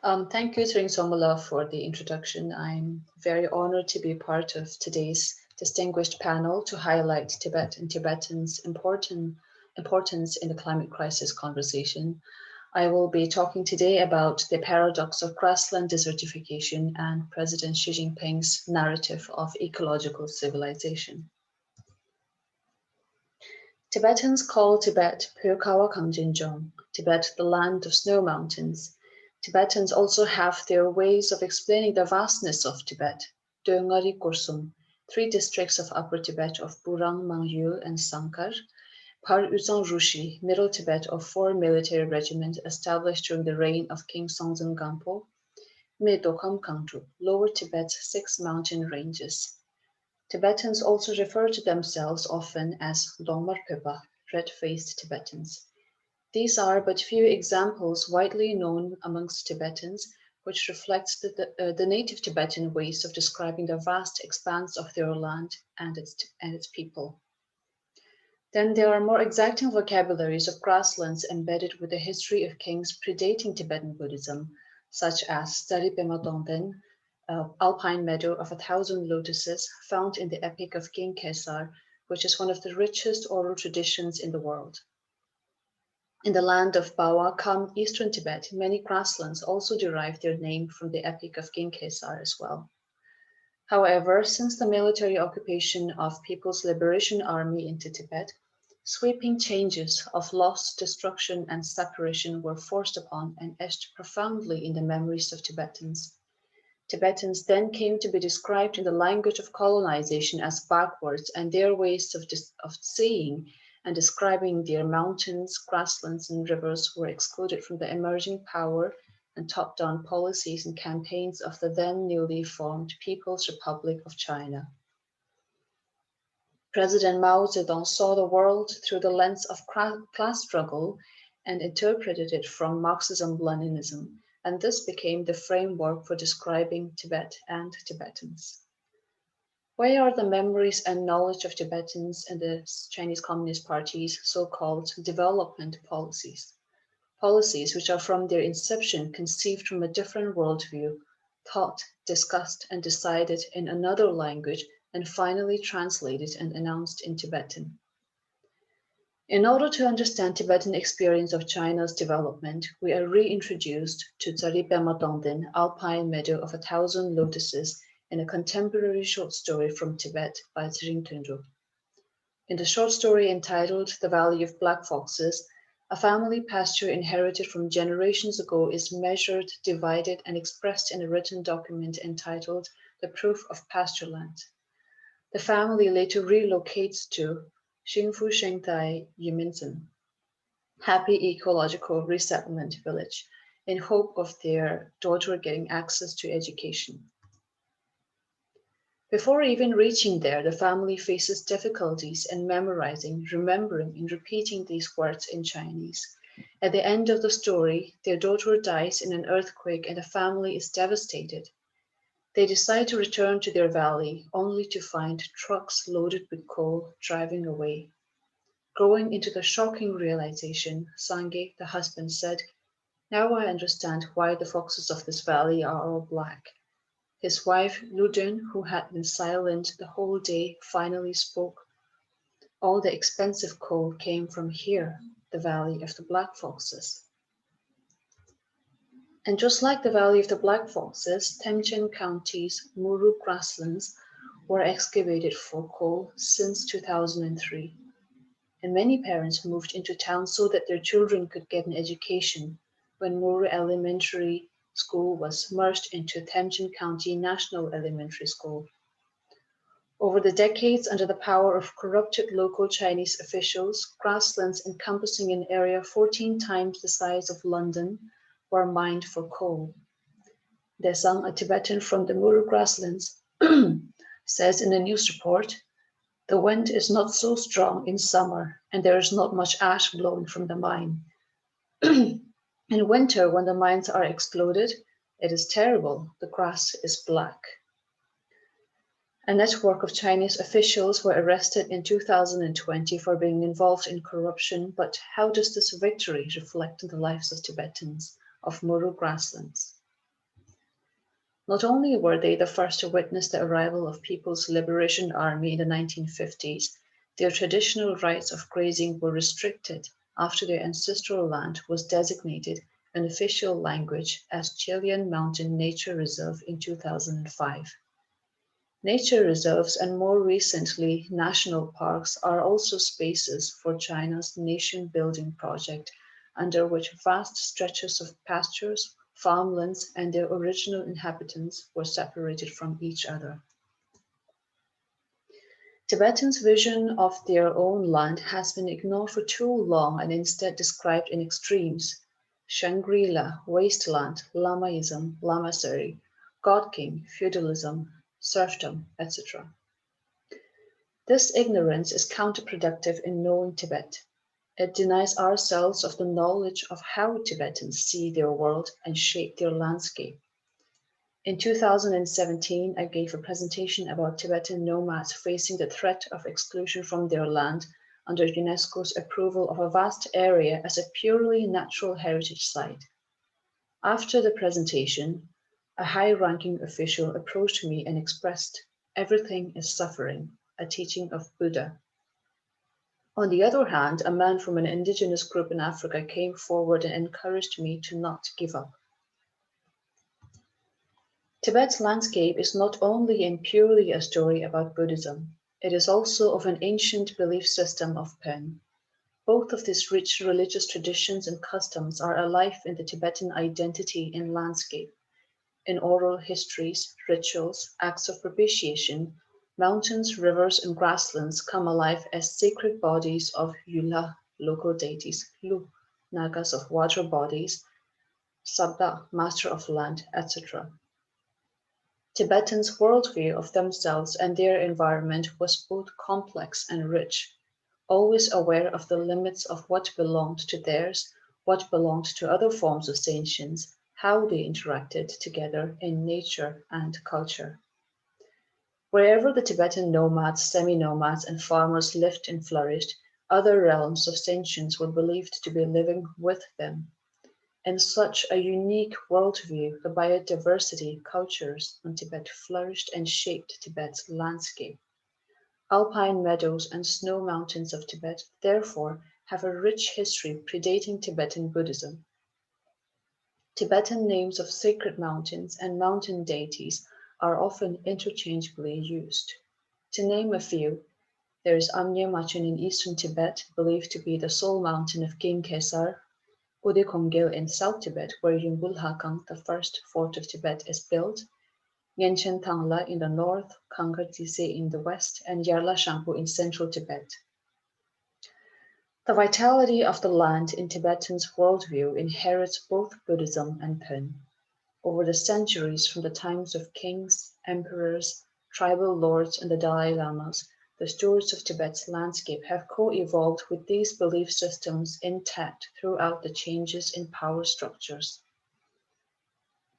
Thank you, Tring Somala, for the introduction. I'm very honored to be part of today's distinguished panel to highlight Tibet and Tibetans' importance in the climate crisis conversation. I will be talking today about the paradox of grassland desertification and President Xi Jinping's narrative of ecological civilization. Tibetans call Tibet Pyokawa Kangjinjong, Tibet the land of snow mountains. Tibetans also have their ways of explaining the vastness of Tibet. Döngari Kursum, 3 districts of Upper Tibet of Burang, Mangyu, and Sankar. Par Uzan Rushi, Middle Tibet of 4 military regiments established during the reign of King Songtsen Gampo. Medokam Kangtu, Lower Tibet's 6 mountain ranges. Tibetans also refer to themselves often as Dongmar Pepa, red-faced Tibetans. These are but few examples widely known amongst Tibetans, which reflects the native Tibetan ways of describing the vast expanse of their land and its people. Then there are more exacting vocabularies of grasslands embedded with the history of kings predating Tibetan Buddhism, such as Staripema Dongden, alpine meadow of 1,000 lotuses found in the Epic of King Kesar, which is one of the richest oral traditions in the world. In the land of Bawa, Kham, eastern Tibet, many grasslands also derive their name from the Epic of King Kesar as well. However, since the military occupation of People's Liberation Army into Tibet, sweeping changes of loss, destruction, and separation were forced upon and etched profoundly in the memories of Tibetans. Tibetans then came to be described in the language of colonization as backwards, and their ways of seeing and describing their mountains, grasslands, and rivers were excluded from the emerging power and top-down policies and campaigns of the then newly formed People's Republic of China. President Mao Zedong saw the world through the lens of class struggle and interpreted it from Marxism-Leninism, and this became the framework for describing Tibet and Tibetans. Where are the memories and knowledge of Tibetans and the Chinese Communist Party's so-called development policies? Policies which are from their inception conceived from a different worldview, thought, discussed, and decided in another language, and finally translated and announced in Tibetan. In order to understand Tibetan experience of China's development, we are reintroduced to Tsaripema Dongden, alpine meadow of 1,000 lotuses, in a contemporary short story from Tibet by Tring Tunru. In the short story entitled The Valley of Black Foxes, a family pasture inherited from generations ago is measured, divided, and expressed in a written document entitled The Proof of Pastureland. The family later relocates to Xingfu Shengtai Yiminzen, Happy Ecological Resettlement Village, in hope of their daughter getting access to education. Before even reaching there, the family faces difficulties in memorizing, remembering, and repeating these words in Chinese. At the end of the story, their daughter dies in an earthquake and the family is devastated. They decide to return to their valley, only to find trucks loaded with coal driving away. Growing into the shocking realization, Sangye, the husband, said, "Now I understand why the foxes of this valley are all black." His wife, Ludun, who had been silent the whole day, finally spoke. "All the expensive coal came from here, the Valley of the Black Foxes." And just like the Valley of the Black Foxes, Tenzin County's Muru grasslands were excavated for coal since 2003. And many parents moved into town so that their children could get an education when Muru Elementary School was merged into Tenzin County National Elementary School. Over the decades, under the power of corrupted local Chinese officials, grasslands encompassing an area 14 times the size of London were mined for coal. Desang, a Tibetan from the Muru grasslands, says in a news report, "The wind is not so strong in summer and there is not much ash blowing from the mine. In winter, when the mines are exploded, it is terrible. The grass is black." A network of Chinese officials were arrested in 2020 for being involved in corruption, but how does this victory reflect on the lives of Tibetans of Muru grasslands? Not only were they the first to witness the arrival of People's Liberation Army in the 1950s, their traditional rights of grazing were restricted after their ancestral land was designated an official language as Chilean Mountain Nature Reserve in 2005. Nature reserves and more recently national parks are also spaces for China's nation-building project, under which vast stretches of pastures, farmlands, and their original inhabitants were separated from each other. Tibetans' vision of their own land has been ignored for too long and instead described in extremes: Shangri-La, wasteland, Lamaism, Lamasery, God King, feudalism, serfdom, etc. This ignorance is counterproductive in knowing Tibet. It denies ourselves of the knowledge of how Tibetans see their world and shape their landscape. In 2017, I gave a presentation about Tibetan nomads facing the threat of exclusion from their land under UNESCO's approval of a vast area as a purely natural heritage site. After the presentation, a high-ranking official approached me and expressed, "Everything is suffering," a teaching of Buddha. On the other hand, a man from an indigenous group in Africa came forward and encouraged me to not give up. Tibet's landscape is not only and purely a story about Buddhism, it is also of an ancient belief system of Pen. Both of these rich religious traditions and customs are alive in the Tibetan identity and landscape. In oral histories, rituals, acts of propitiation, mountains, rivers, and grasslands come alive as sacred bodies of Yula, local deities, Lu, Nagas of water bodies, Sabda, master of land, etc. Tibetans' worldview of themselves and their environment was both complex and rich, always aware of the limits of what belonged to theirs, what belonged to other forms of sentience, how they interacted together in nature and culture. Wherever the Tibetan nomads, semi-nomads, and farmers lived and flourished, other realms of sentience were believed to be living with them. In such a unique worldview, the biodiversity cultures on Tibet flourished and shaped Tibet's landscape. Alpine meadows and snow mountains of Tibet, therefore, have a rich history predating Tibetan Buddhism. Tibetan names of sacred mountains and mountain deities are often interchangeably used. To name a few, there is Amye Machen in eastern Tibet, believed to be the sole mountain of King Kesar, Udikongil in South Tibet, where Yungbulhakang, the first fort of Tibet, is built, Yenchen Tangla in the north, Kangar Tise in the west, and Yarla Shampu in central Tibet. The vitality of the land in Tibetan's worldview inherits both Buddhism and Pen. Over the centuries, from the times of kings, emperors, tribal lords, and the Dalai Lamas, the stewards of Tibet's landscape have co-evolved with these belief systems intact throughout the changes in power structures.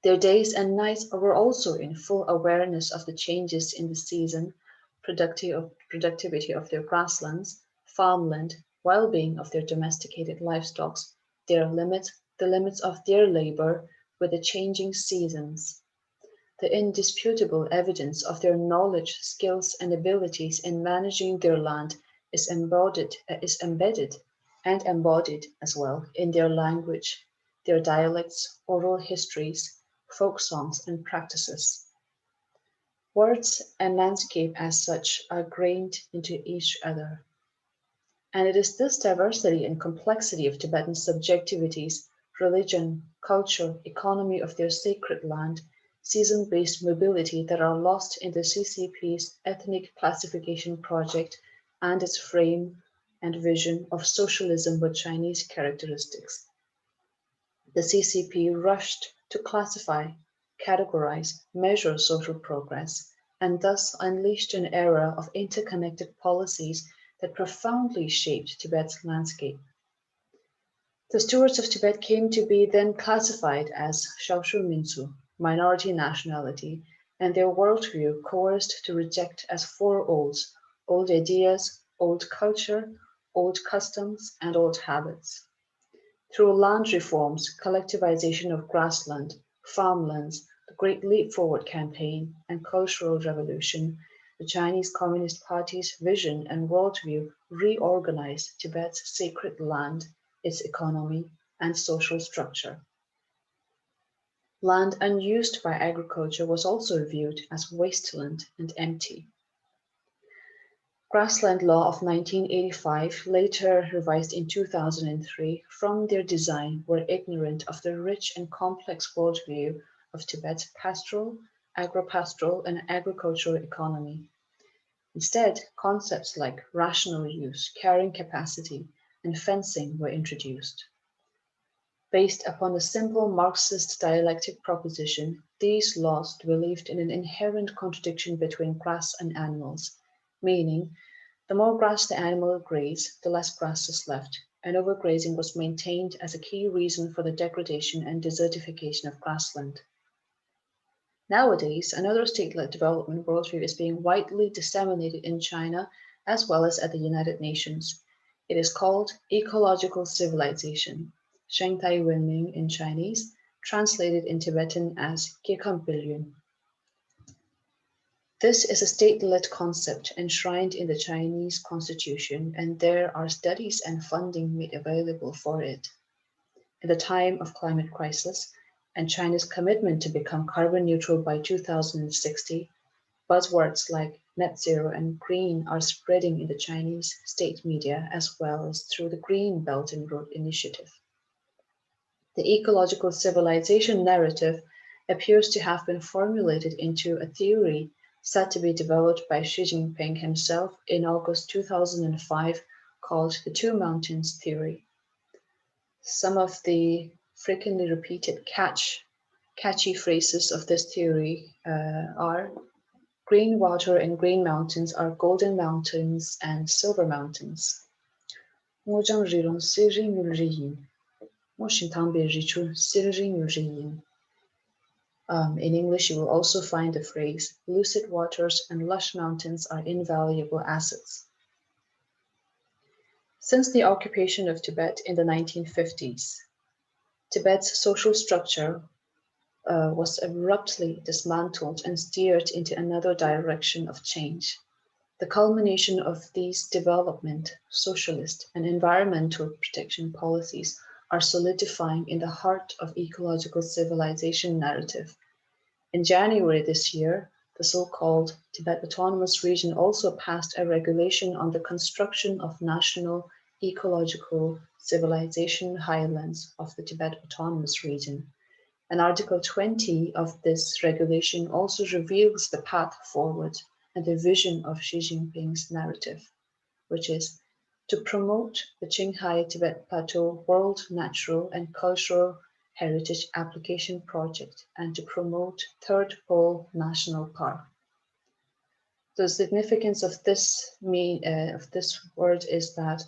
Their days and nights were also in full awareness of the changes in the season, productivity of their grasslands, farmland, well-being of their domesticated livestock, the limits of their labor with the changing seasons. The indisputable evidence of their knowledge, skills, and abilities in managing their land is embedded and embodied as well in their language, their dialects, oral histories, folk songs, and practices. Words and landscape as such are grained into each other. And it is this diversity and complexity of Tibetan subjectivities, religion, culture, economy of their sacred land, season-based mobility that are lost in the CCP's ethnic classification project and its frame and vision of socialism with Chinese characteristics. The CCP rushed to classify, categorize, measure social progress, and thus unleashed an era of interconnected policies that profoundly shaped Tibet's landscape. The stewards of Tibet came to be then classified as Shaoshu Minsu, minority nationality, and their worldview coerced to reject as four olds: old ideas, old culture, old customs, and old habits. Through land reforms, collectivization of grassland, farmlands, the Great Leap Forward campaign, and Cultural Revolution, the Chinese Communist Party's vision and worldview reorganized Tibet's sacred land, its economy, and social structure. Land unused by agriculture was also viewed as wasteland and empty. Grassland Law of 1985, later revised in 2003, from their design were ignorant of the rich and complex worldview of Tibet's pastoral, agro-pastoral, and agricultural economy. Instead, concepts like rational use, carrying capacity, and fencing were introduced. Based upon the simple Marxist dialectic proposition, these laws believed in an inherent contradiction between grass and animals, meaning the more grass the animal grazed, the less grass is left, and overgrazing was maintained as a key reason for the degradation and desertification of grassland. Nowadays, another state-led development worldview is being widely disseminated in China as well as at the United Nations. It is called Ecological Civilization, Shengtai Wenming in Chinese, translated in Tibetan as Gekampilyun. This is a state-led concept enshrined in the Chinese constitution, and there are studies and funding made available for it. In the time of climate crisis and China's commitment to become carbon neutral by 2060, buzzwords like net zero and green are spreading in the Chinese state media as well as through the Green Belt and Road Initiative. The ecological civilization narrative appears to have been formulated into a theory said to be developed by Xi Jinping himself in August 2005, called the Two Mountains Theory. Some of the frequently repeated catchy phrases of this theory are green water and green mountains are golden mountains and silver mountains. In English, you will also find the phrase, lucid waters and lush mountains are invaluable assets. Since the occupation of Tibet in the 1950s, Tibet's social structure was abruptly dismantled and steered into another direction of change. The culmination of these development, socialist, and environmental protection policies are solidifying in the heart of ecological civilization narrative. In January this year, the so-called Tibet Autonomous Region also passed a regulation on the construction of national ecological civilization highlands of the Tibet Autonomous Region. And Article 20 of this regulation also reveals the path forward and the vision of Xi Jinping's narrative, which is to promote the Qinghai Tibet Plateau World Natural and Cultural Heritage Application Project and to promote Third Pole National Park. The significance of this word is that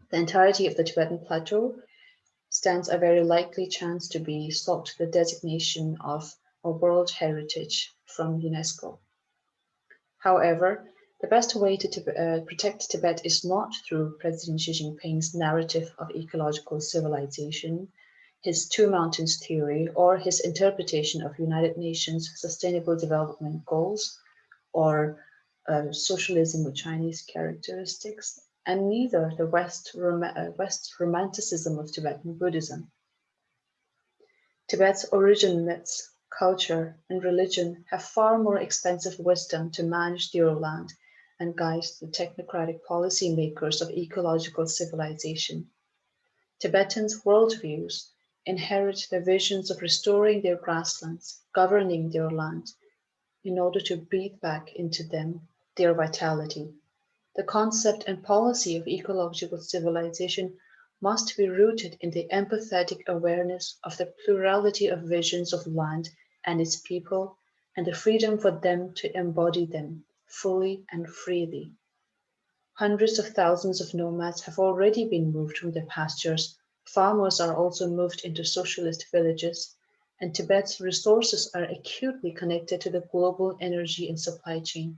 the entirety of the Tibetan Plateau stands a very likely chance to be sought the designation of a World Heritage from UNESCO. However, the best way to protect Tibet is not through President Xi Jinping's narrative of ecological civilization, his Two Mountains theory, or his interpretation of United Nations Sustainable Development Goals, or socialism with Chinese characteristics, and neither the West romanticism of Tibetan Buddhism. Tibet's origin myths, culture, and religion have far more expensive wisdom to manage their land and guide the technocratic policymakers of ecological civilization. Tibetans' worldviews inherit the visions of restoring their grasslands, governing their land, in order to breathe back into them their vitality. The concept and policy of ecological civilization must be rooted in the empathetic awareness of the plurality of visions of land and its people, and the freedom for them to embody them fully and freely. Hundreds of thousands of nomads have already been moved from their pastures. Farmers are also moved into socialist villages, and Tibet's resources are acutely connected to the global energy and supply chain.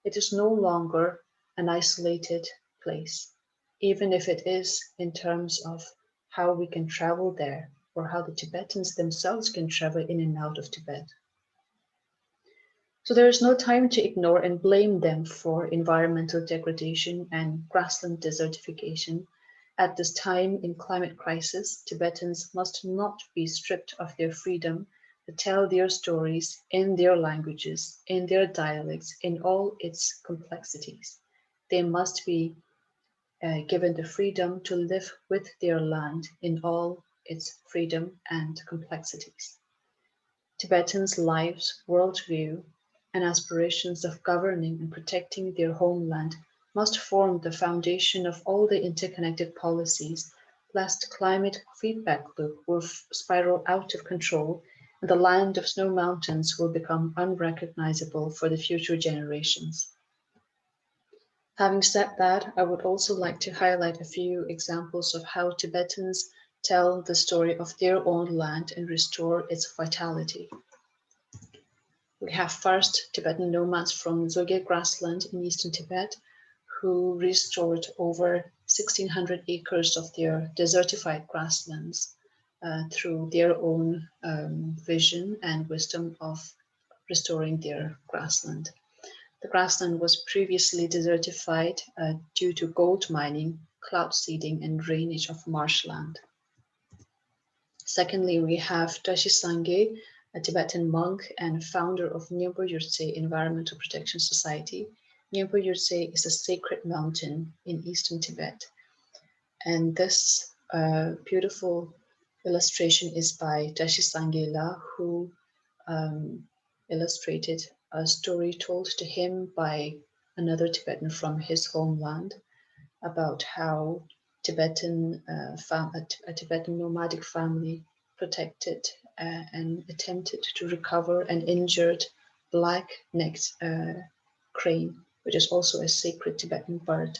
It is no longer an isolated place, even if it is in terms of how we can travel there or how the Tibetans themselves can travel in and out of Tibet. So there is no time to ignore and blame them for environmental degradation and grassland desertification. At this time in climate crisis, Tibetans must not be stripped of their freedom to tell their stories in their languages, in their dialects, in all its complexities. They must be given the freedom to live with their land in all its freedom and complexities. Tibetans' lives, worldview, and aspirations of governing and protecting their homeland must form the foundation of all the interconnected policies, lest climate feedback loop will spiral out of control and the land of snow mountains will become unrecognizable for the future generations. Having said that, I would also like to highlight a few examples of how Tibetans tell the story of their own land and restore its vitality. We have first Tibetan nomads from Zogyal Grassland in eastern Tibet who restored over 1,600 acres of their desertified grasslands through their own vision and wisdom of restoring their grassland. The grassland was previously desertified due to gold mining, cloud seeding, and drainage of marshland. Secondly, we have Tashi Sangye, a Tibetan monk and founder of Nyingpo Yurtse Environmental Protection Society. Nyingpo Yurtse is a sacred mountain in eastern Tibet. And this beautiful illustration is by Tashi Sangye La, who illustrated a story told to him by another Tibetan from his homeland about how a Tibetan nomadic family protected and attempted to recover an injured black-necked crane, which is also a sacred Tibetan bird.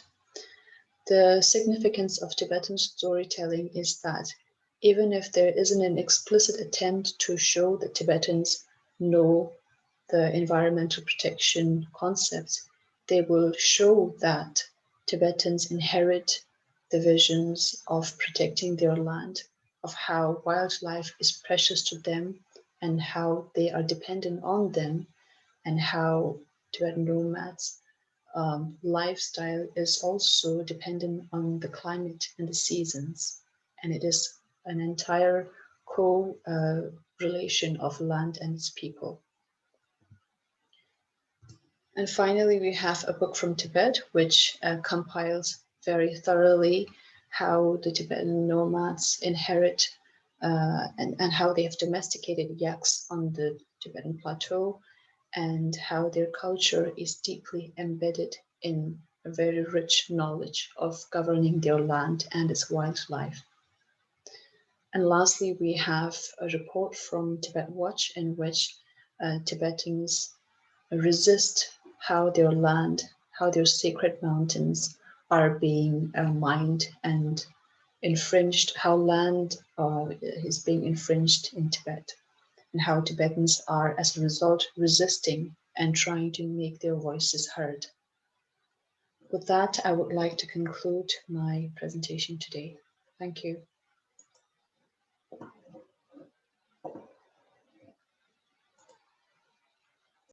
The significance of Tibetan storytelling is that even if there isn't an explicit attempt to show that Tibetans know the environmental protection concepts, they will show that Tibetans inherit the visions of protecting their land, of how wildlife is precious to them and how they are dependent on them, and how Tibetan nomads' lifestyle is also dependent on the climate and the seasons. And it is an entire co-relation of land and its people. And finally, we have a book from Tibet, which compiles very thoroughly how the Tibetan nomads inherit and how they have domesticated yaks on the Tibetan plateau, and how their culture is deeply embedded in a very rich knowledge of governing their land and its wildlife. And lastly, we have a report from Tibet Watch in which Tibetans resist how their land, how their sacred mountains are being mined and infringed, how land is being infringed in Tibet, and how Tibetans are, as a result, resisting and trying to make their voices heard. With that, I would like to conclude my presentation today. Thank you.